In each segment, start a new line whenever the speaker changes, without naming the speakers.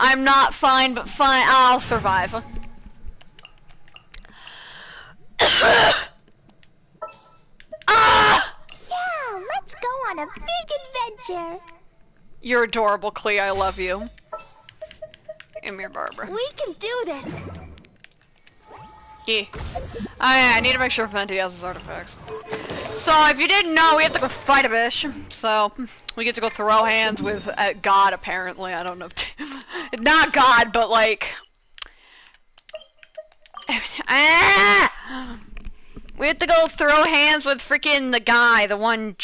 I'm not fine, but fine. I'll survive. Ah!
Yeah, let's go on a big adventure.
You're adorable, Clea. I love you. Come here, Barbara.
We can do this.
Yeah. I need to make sure Venti has his artifacts. So, if you didn't know, we have to go fight a bish. So, we get to go throw hands with God, apparently. I don't know. Not God, but like... We have to go throw hands with freaking the guy, the one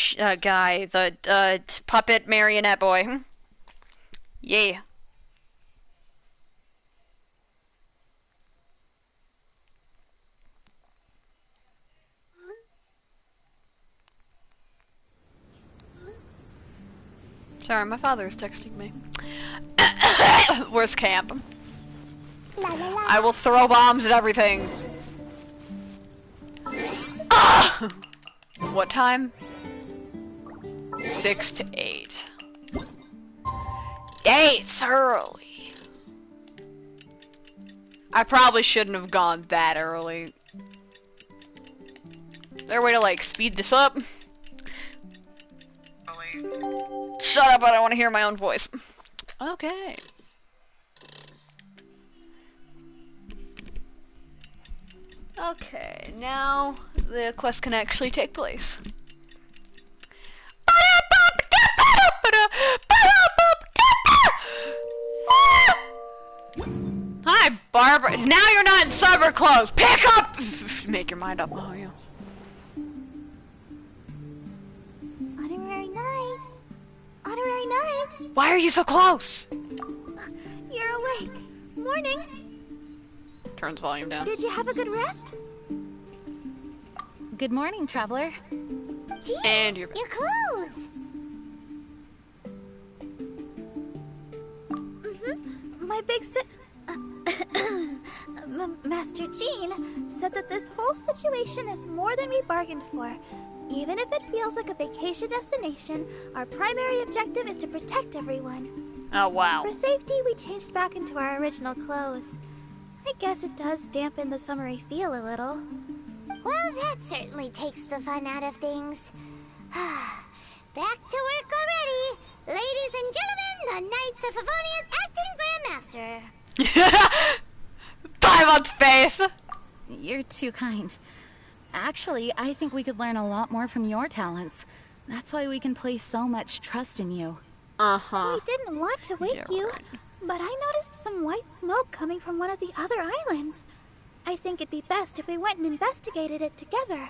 guy, the puppet marionette boy. Yeah. Sorry, my father is texting me. Where's camp?
La, la, la.
I will throw bombs at everything. Ah! What time? 6 to 8. It's early. I probably shouldn't have gone that early. Is there a way to like speed this up? Shut up, I don't want to hear my own voice. Okay. Okay, now the quest can actually take place. Hi, Barbara. Now you're not in summer clothes. Pick up! Make your mind up. Oh, yeah.
Honorary night. Honorary night.
Why are you so close?
You're awake. Morning.
Turns volume down.
Did you have a good rest?
Good morning, traveler.
Gee,
And you're
your clothes. My big Master Jean said that this whole situation is more than we bargained for. Even if it feels like a vacation destination, our primary objective is to protect everyone.
Oh, wow.
For safety, we changed back into our original clothes. I guess it does dampen the summery feel a little.
Well, that certainly takes the fun out of things. Back to work already! Ladies and gentlemen, the Knights of Favonia's acting Grandmaster.
Time on face!
You're too kind. Actually, I think we could learn a lot more from your talents. That's why we can place so much trust in you.
Uh-huh.
We didn't want to wake you,
right.
but I noticed some white smoke coming from one of the other islands. I think it'd be best if we went and investigated it together.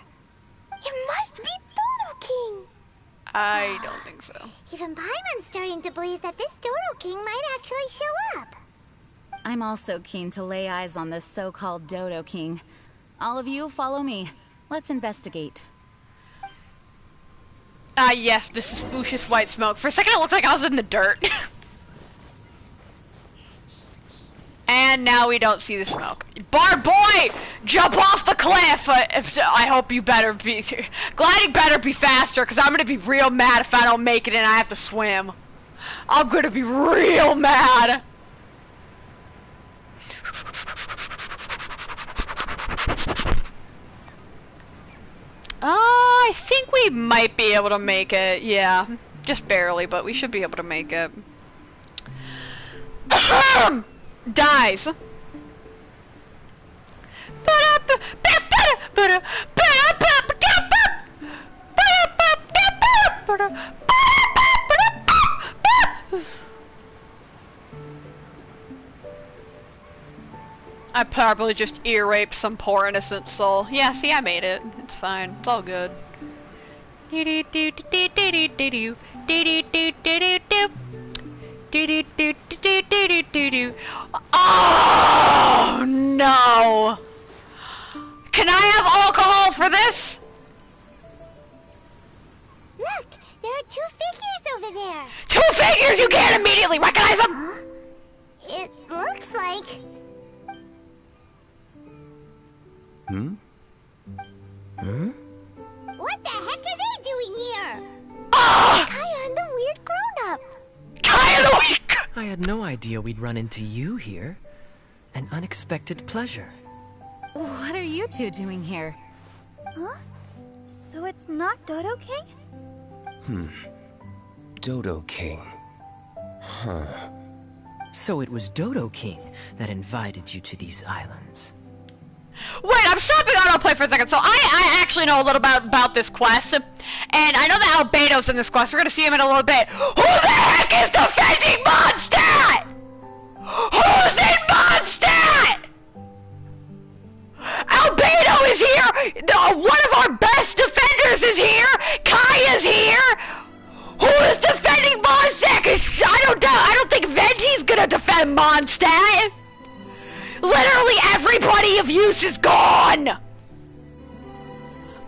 It must be Dodo King!
I don't think so.
Even Paimon's starting to believe that this Dodo King might actually show up.
I'm also keen to lay eyes on this so-called Dodo King. All of you, follow me. Let's investigate.
Ah, yes, this is Lucius white smoke. For a second, it looked like I was in the dirt. And now we don't see the smoke. Barb boy, jump off the cliff. I hope you better be gliding. Better be faster, cause I'm gonna be real mad if I don't make it and I have to swim. I'm gonna be real mad. I think we might be able to make it. Yeah, just barely, but we should be able to make it. Dies. I probably just ear raped some poor innocent soul. Yeah, see, I made it. It's fine. It's all good. Oh no! Can I have alcohol for this?
Look, there are two figures over there.
Two figures! You can't immediately recognize them!
Huh? It looks like...
Hmm? Hmm?
What the heck are they doing here?
Ah!
Kaya and the weird grown-up.
Kaya the weak!
I had no idea we'd run into you here. An unexpected pleasure.
What are you two doing here?
Huh? So it's not Dodo King?
Dodo King. Huh.
So it was Dodo King that invited you to these islands.
Wait, I'm stopping autoplay for a second. So I actually know a little about this quest. And I know that Albedo's in this quest. We're gonna see him in a little bit. Who the heck is defending Mondstadt? Who's in Mondstadt? Albedo is here! One of our best defenders is here! Kaya's here! Who is defending Mondstadt? 'Cause I don't think Veggie's gonna defend Mondstadt! Literally everybody of use is gone!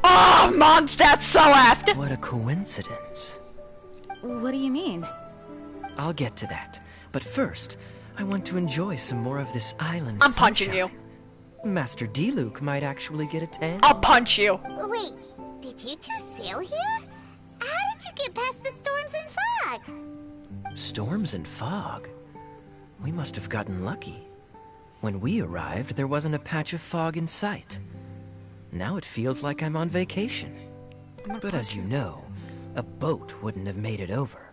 Oh, Mondstadt's so effed!
What a coincidence.
What do you mean?
I'll get to that. But first, I want to enjoy some more of this island
I'm punching
sunshine.
you.
Master Diluc might actually get a tan.
I'll punch you.
Wait, did you two sail here? How did you get past the storms and fog?
Storms and fog? We must have gotten lucky. When we arrived, there wasn't a patch of fog in sight. Now it feels like I'm on vacation. But as you know, a boat wouldn't have made it over.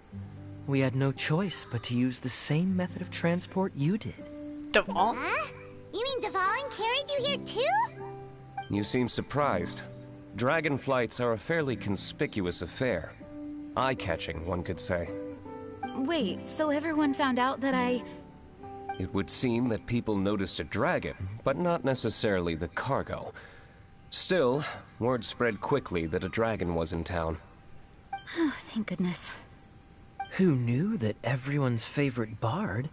We had no choice but to use the same method of transport you did.
Devon?
Huh? You mean Dvalin carried you here too?
You seem surprised. Dragon flights are a fairly conspicuous affair. Eye-catching, one could say.
Wait, so everyone found out that
It would seem that people noticed a dragon, but not necessarily the cargo. Still, word spread quickly that a dragon was in town.
Oh, thank goodness.
Who knew that everyone's favorite bard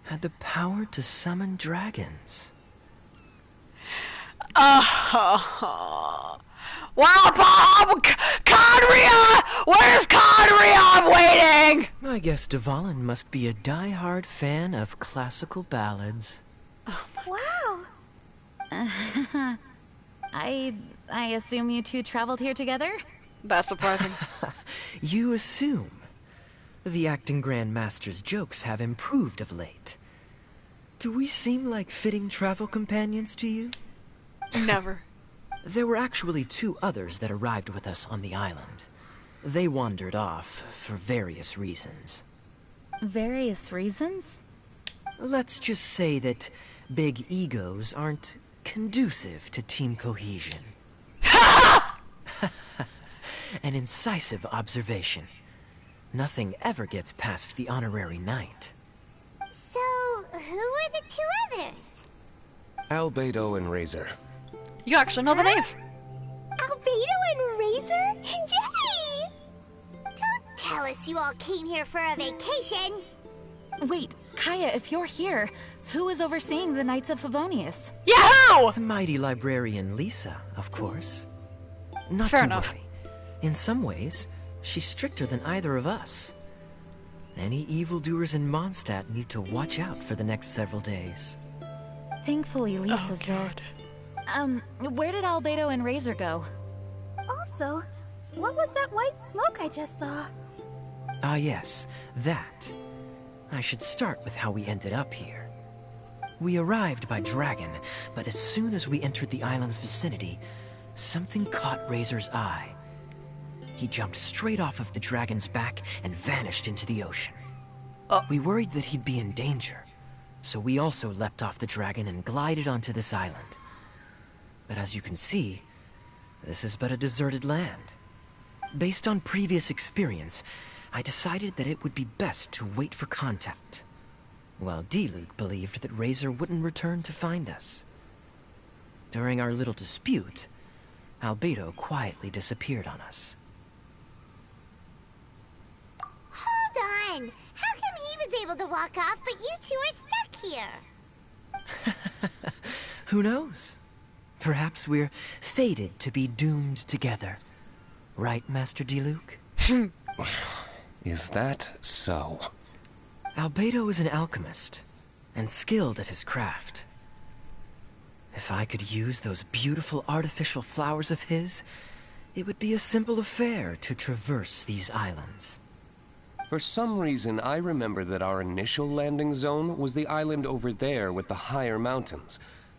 had the power to summon dragons?
Wow, Bob! Conria! Where's Conria? I'm waiting!
I guess Dvalin must be a die-hard fan of classical ballads.
Wow.
I assume you two traveled here together?
That's surprising.
You assume. The acting Grand Master's jokes have improved of late. Do we seem like fitting travel companions to you?
Never.
There were actually 2 others that arrived with us on the island. They wandered off for various reasons.
Various reasons?
Let's just say that big egos aren't conducive to team cohesion. An incisive observation. Nothing ever gets past the honorary knight.
So, who were the two others?
Albedo and Razor.
You actually know the name.
Albedo and Razor? Yay! Don't tell us you all came here for a vacation.
Wait, Kaya, if you're here, who is overseeing the Knights of Favonius?
Yahoo!
The mighty librarian Lisa, of course. Not
Fair
to
enough.
worry. In some ways, she's stricter than either of us. Any evildoers in Mondstadt need to watch out for the next several days.
Thankfully, Lisa's there. Where did Albedo and Razor go?
Also, what was that white smoke I just saw?
Ah yes, that. I should start with how we ended up here. We arrived by dragon, but as soon as we entered the island's vicinity, something caught Razor's eye. He jumped straight off of the dragon's back and vanished into the ocean. We worried that he'd be in danger, so we also leapt off the dragon and glided onto this island. But as you can see, this is but a deserted land. Based on previous experience, I decided that it would be best to wait for contact, while Diluc believed that Razor wouldn't return to find us. During our little dispute, Albedo quietly disappeared on us.
Hold on! How come he was able to walk off, but you two are stuck here?
Who knows? Perhaps we're fated to be doomed together. Right, Master Diluc?
Is that so?
Albedo is an alchemist, and skilled at his craft. If I could use those beautiful artificial flowers of his, it would be a simple affair to traverse these islands.
For some reason, I remember that our initial landing zone was the island over there with the higher mountains.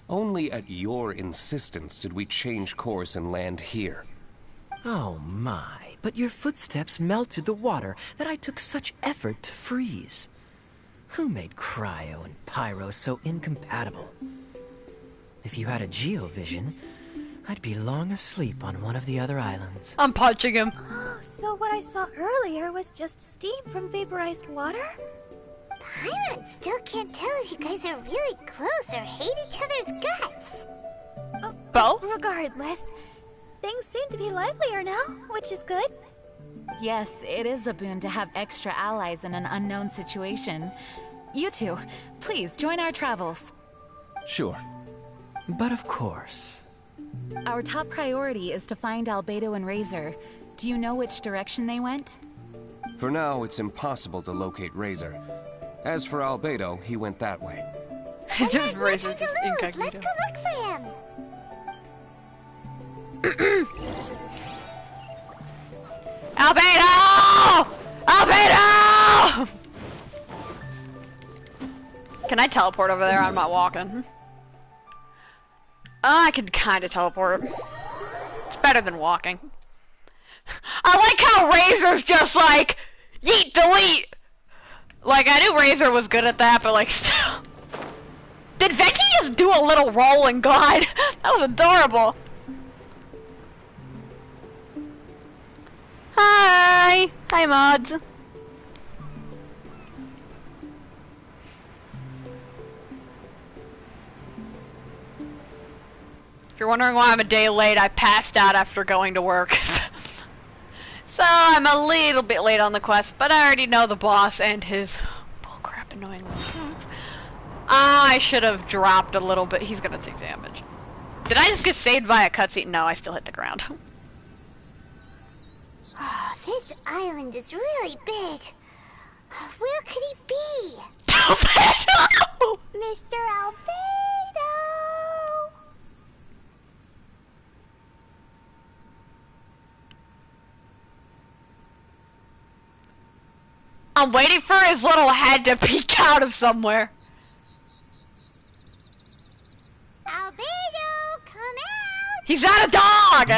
Only at your insistence did we change course and land here.
Oh my, but your footsteps melted the water that I took such effort to freeze. Who made cryo and pyro so incompatible? If you had a geovision, I'd be long asleep on one of the other islands.
I'm punching him.
Oh, so what I saw earlier was just steam from vaporized water?
Paimon still can't tell if you guys are really close or hate each other's guts.
Both?
Regardless, things seem to be livelier now, which is good.
Yes, it is a boon to have extra allies in an unknown situation. You two, please join our travels.
Sure.
But of course.
Our top priority is to find Albedo and Razor. Do you know which direction they went?
For now, it's impossible to locate Razor. As for Albedo, he went that way.
There's
Just
nothing
Razor,
to
just
lose.
incognito.
Let's go look for him.
Albedo! Albedo! Can I teleport over there? I'm not walking. I could kind of teleport. It's better than walking. I like how Razor's just like, yeet, delete! Like, I knew Razor was good at that, but like, still. Did Venti just do a little roll and glide? That was adorable. Hi! Hi, mods. If you're wondering why I'm a day late, I passed out after going to work. So I'm a little bit late on the quest, but I already know the boss and his bullcrap annoying little. I should have dropped a little bit. He's gonna take damage. Did I just get saved by a cutscene? No, I still hit the ground.
Oh, this island is really big. Where could he be?
Albedo!
Mr. Albedo!
I'm waiting for his little head to peek out of somewhere.
Albedo, come out!
He's not a dog!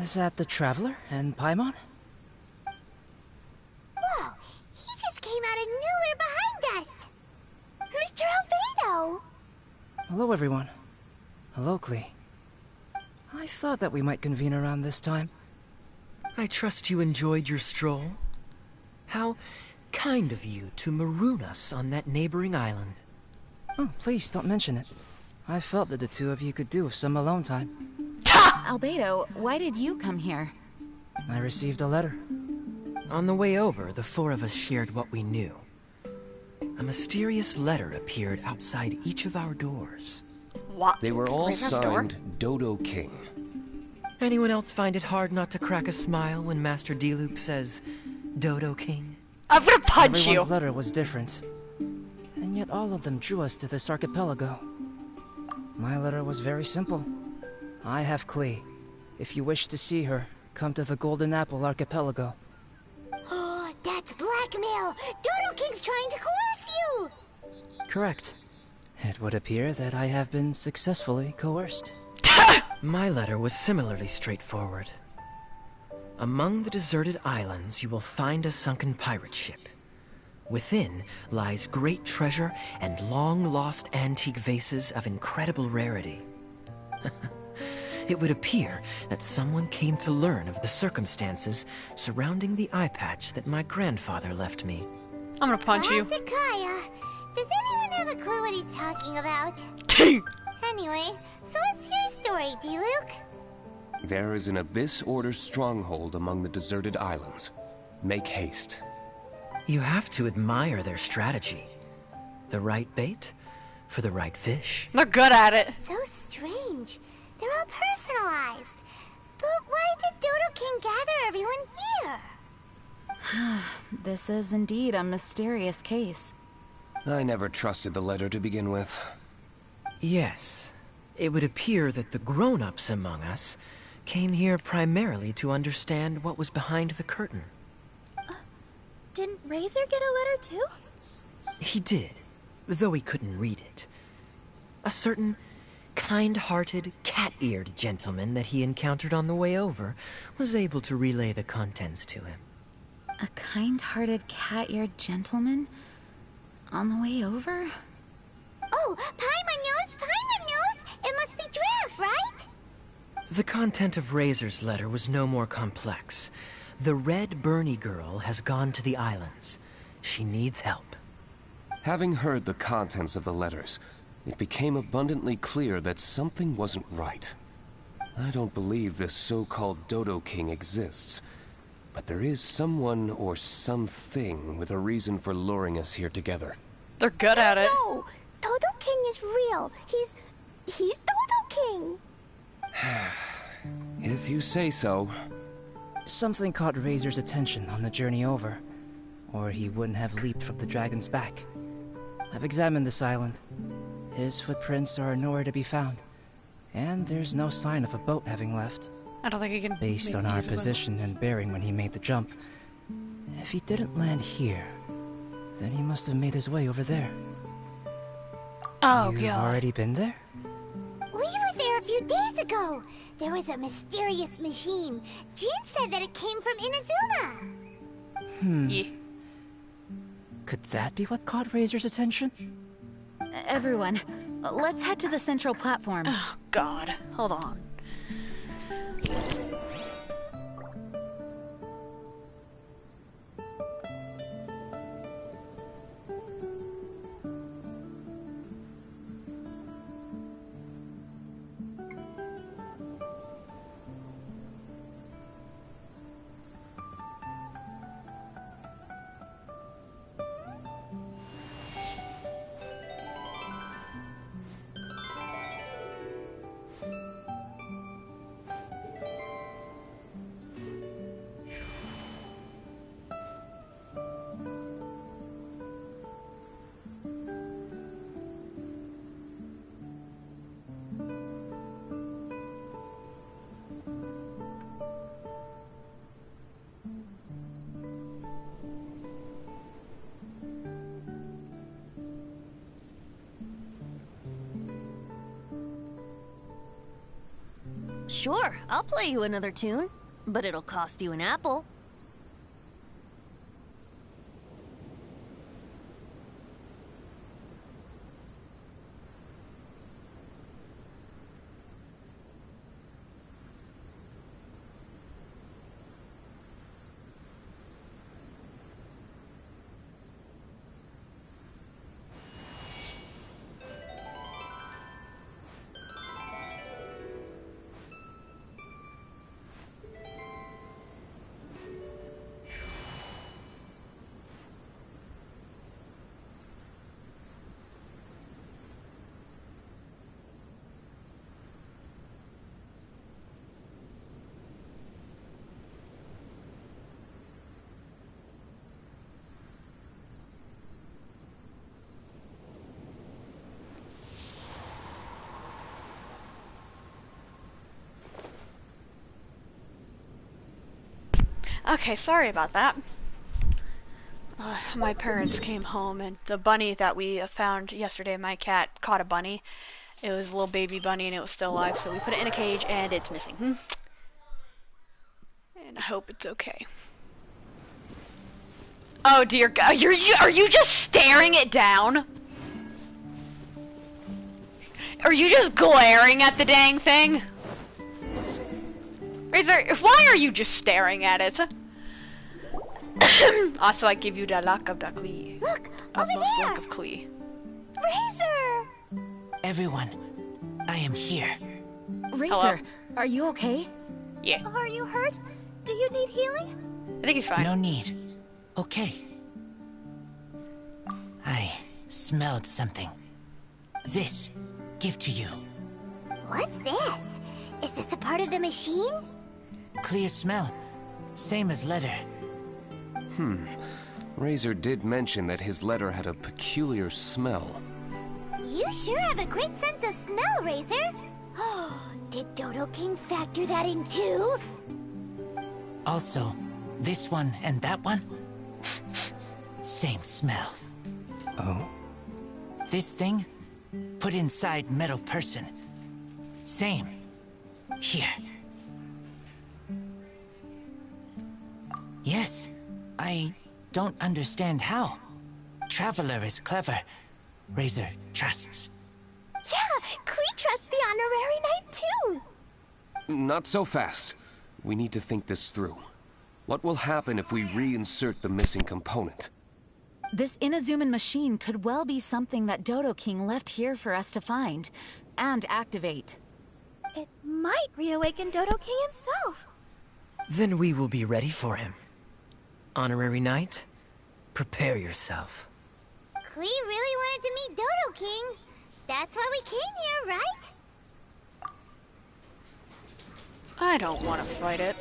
Is that the Traveler and Paimon?
Whoa, he just came out of nowhere behind us! Mr. Albedo!
Hello, everyone. Hello, Klee. I thought that we might convene around this time.
I trust you enjoyed your stroll. How kind of you to maroon us on that neighboring island.
Oh, please don't mention it. I felt that the two of you could do with some alone time.
Albedo, why did you come here?
I received a letter.
On the way over, the four of us shared what we knew. A mysterious letter appeared outside each of our doors.
What?
They were all
Raise that door?
signed Dodo King.
Anyone else find it hard not to crack a smile when Master D-Loop says, Dodo King?
I'm gonna punch you.
Everyone's letter was different. And yet all of them drew us to this archipelago. My letter was very simple. I have Klee. If you wish to see her, come to the Golden Apple Archipelago.
Oh, that's blackmail! Dodo King's trying to coerce you!
Correct. It would appear that I have been successfully coerced.
My letter was similarly straightforward. Among the deserted islands, you will find a sunken pirate ship. Within lies great treasure and long-lost antique vases of incredible rarity. It would appear that someone came to learn of the circumstances surrounding the eye patch that my grandfather left me.
I'm gonna punch you.
Hezekiah, does anyone have a clue what he's talking about? Anyway, so what's your story, D-Luke?
There is an Abyss Order stronghold among the deserted islands. Make haste.
You have to admire their strategy. The right bait for the right fish.
They're good at it.
So strange. They're all personalized. But why did Dodo King gather everyone here?
This is indeed a mysterious case.
I never trusted the letter to begin with.
Yes, it would appear that the grown-ups among us came here primarily to understand what was behind the curtain.
Didn't Razor get a letter too?
He did, though he couldn't read it. A certain kind-hearted, cat-eared gentleman that he encountered on the way over was able to relay the contents to him.
A kind-hearted, cat-eared gentleman? On the way over?
Oh, Paimon knows! Paimon knows! It must be Draff, right?
The content of Razor's letter was no more complex. The Red Bernie girl has gone to the islands. She needs help.
Having heard the contents of the letters, it became abundantly clear that something wasn't right. I don't believe this so-called Dodo King exists, but there is someone or something with a reason for luring us here together.
They're good at it.
No! Dodo King is real. He's Dodo King!
If you say so.
Something caught Razor's attention on the journey over, or he wouldn't have leaped from the dragon's back. I've examined this island. His footprints are nowhere to be found, and there's no sign of a boat having left.
I don't think he can.
Based on our position and bearing when he made the jump, if he didn't land here, then he must have made his way over there.
Oh,
You've
yeah.
already been there?
We were there a few days ago. There was a mysterious machine. Jin said that it came from Inazuma.
Yeah.
Could that be what caught Razor's attention?
Everyone, let's head to the central platform.
Oh, God. Hold on.
Sure, I'll play you another tune, but it'll cost you an apple. Okay, sorry about that. My parents came home and the bunny that we found yesterday, my cat caught a bunny. It was a little baby bunny and it was still alive, so we put it in a cage and it's missing. And I hope it's okay. Oh dear God, are you just staring it down? Are you just glaring at the dang thing? Why are you just staring at it? Also, I give you the luck of the Klee.
Look, over there!
Luck of Klee.
Razor!
Everyone, I am here.
Razor,
Hello?
are you okay?
Yeah,
Are you hurt? Do you need healing?
I think he's fine.
No need. Okay. I smelled something. This, give to you.
What's this? Is this a part of the machine?
Clear smell. Same as letter.
Razor did mention that his letter had a peculiar smell.
You sure have a great sense of smell, Razor. Did Dodo King factor that in too?
Also, this one and that one? Same smell.
Oh?
This thing? Put inside metal person. Same. Here. Yes. I don't understand how. Traveler is clever. Razor trusts.
Yeah, Klee trusts the honorary knight too.
Not so fast. We need to think this through. What will happen if we reinsert the missing component?
This Inazuman machine could well be something that Dodo King left here for us to find and activate.
It might reawaken Dodo King himself.
Then we will be ready for him. Honorary Knight, prepare yourself.
Klee really wanted to meet Dodo King. That's why we came here, right?
I don't want to fight it.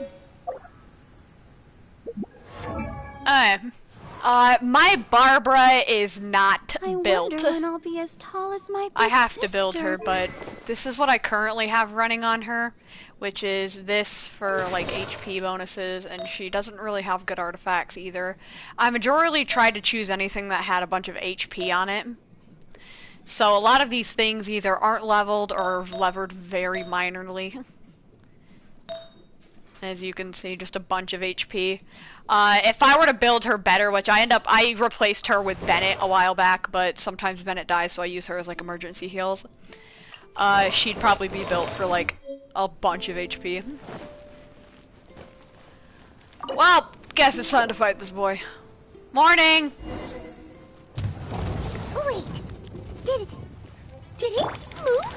My Barbara is not built.
I wonder when I'll be as tall as my big
I have to
sister.
build her, but this is what I currently have running on her, which is this for like HP bonuses, and she doesn't really have good artifacts either. I majorly tried to choose anything that had a bunch of HP on it. So a lot of these things either aren't leveled or levered very minorly. As you can see, just a bunch of HP. If I were to build her better, which I replaced her with Bennett a while back, but sometimes Bennett dies, so I use her as like emergency heals. She'd probably be built for like a bunch of HP. Well, guess it's time to fight this boy. Morning!
Wait, did
it move?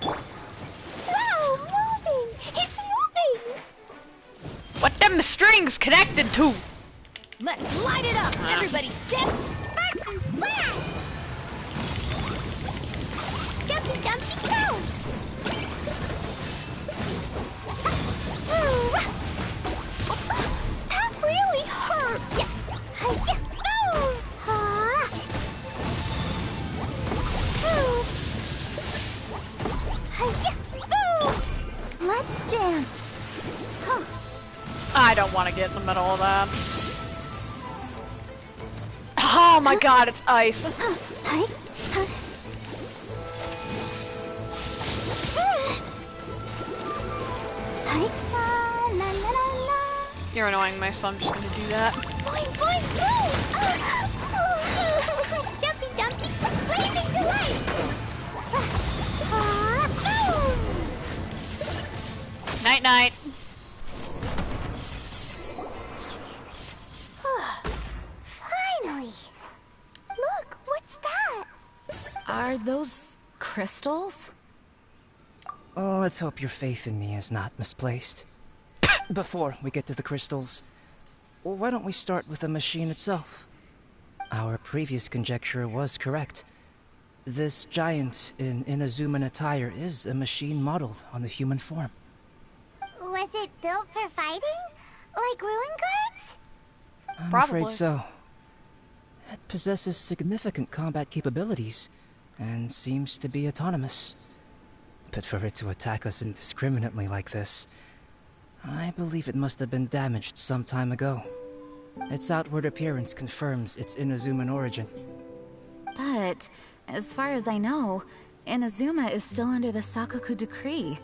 Wow, moving! It's moving!
What them strings connected to?
Let's light it up! Everybody step, sparks and flash! Jumpy dumpy go! That really hurt! Yeah. Yeah. Let's dance. Huh.
I don't want to get in the middle of that. Oh my god, it's ice. You're annoying me, so I'm just gonna do that.
Boing, boing, boing! Jumpy, dumpy, blazing delight!
Night, night.
Finally!
Look, what's that?
Are those crystals?
Oh, let's hope your faith in me is not misplaced. Before we get to the crystals, why don't we start with the machine itself? Our previous conjecture was correct. This giant in Inazuman attire is a machine modeled on the human form.
Was it built for fighting? Like ruin guards?
I'm
Probably.
afraid so. It possesses significant combat capabilities, and seems to be autonomous. But for it to attack us indiscriminately like this, I believe it must have been damaged some time ago. Its outward appearance confirms its Inazuman origin.
But, as far as I know, Inazuma is still under the Sakoku decree.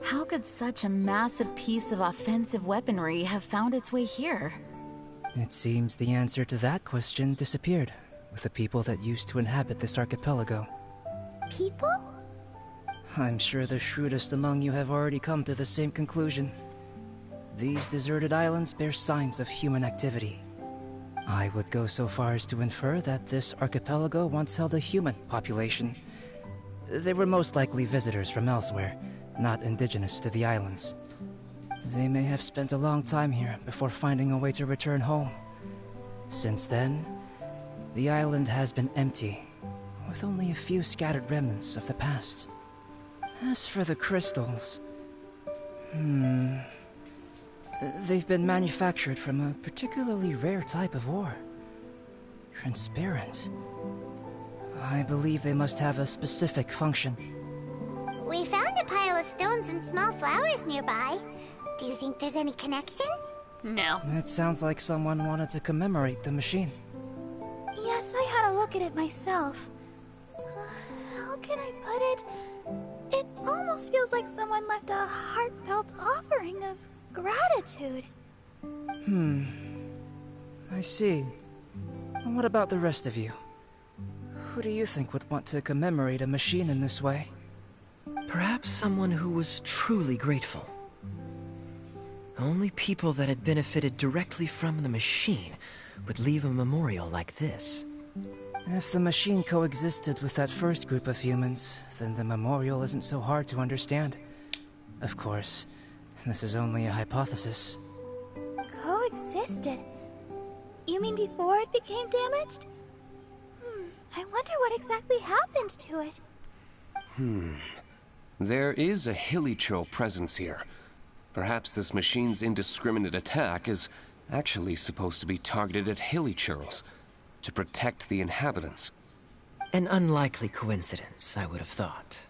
How could such a massive piece of offensive weaponry have found its way here?
It seems the answer to that question disappeared with the people that used to inhabit this archipelago.
People?
I'm sure the shrewdest among you have already come to the same conclusion. These deserted islands bear signs of human activity. I would go so far as to infer that this archipelago once held a human population. They were most likely visitors from elsewhere, not indigenous to the islands. They may have spent a long time here before finding a way to return home. Since then, the island has been empty, with only a few scattered remnants of the past. As for the crystals... They've been manufactured from a particularly rare type of ore. Transparent. I believe they must have a specific function.
We found a pile of stones and small flowers nearby. Do you think there's any connection?
No.
It sounds like someone wanted to commemorate the machine.
guess I had a look at it myself. How can I put it? It almost feels like someone left a heartfelt offering of gratitude.
I see. And what about the rest of you? Who do you think would want to commemorate a machine in this way?
Perhaps someone who was truly grateful. Only people that had benefited directly from the machine would leave a memorial like this.
If the machine coexisted with that first group of humans, then the memorial isn't so hard to understand. Of course, this is only a hypothesis.
Coexisted? You mean before it became damaged? I wonder what exactly happened to it.
There is a Hilichurl presence here. Perhaps this machine's indiscriminate attack is actually supposed to be targeted at Hilichurls, to protect the inhabitants.
An unlikely coincidence, I would have thought.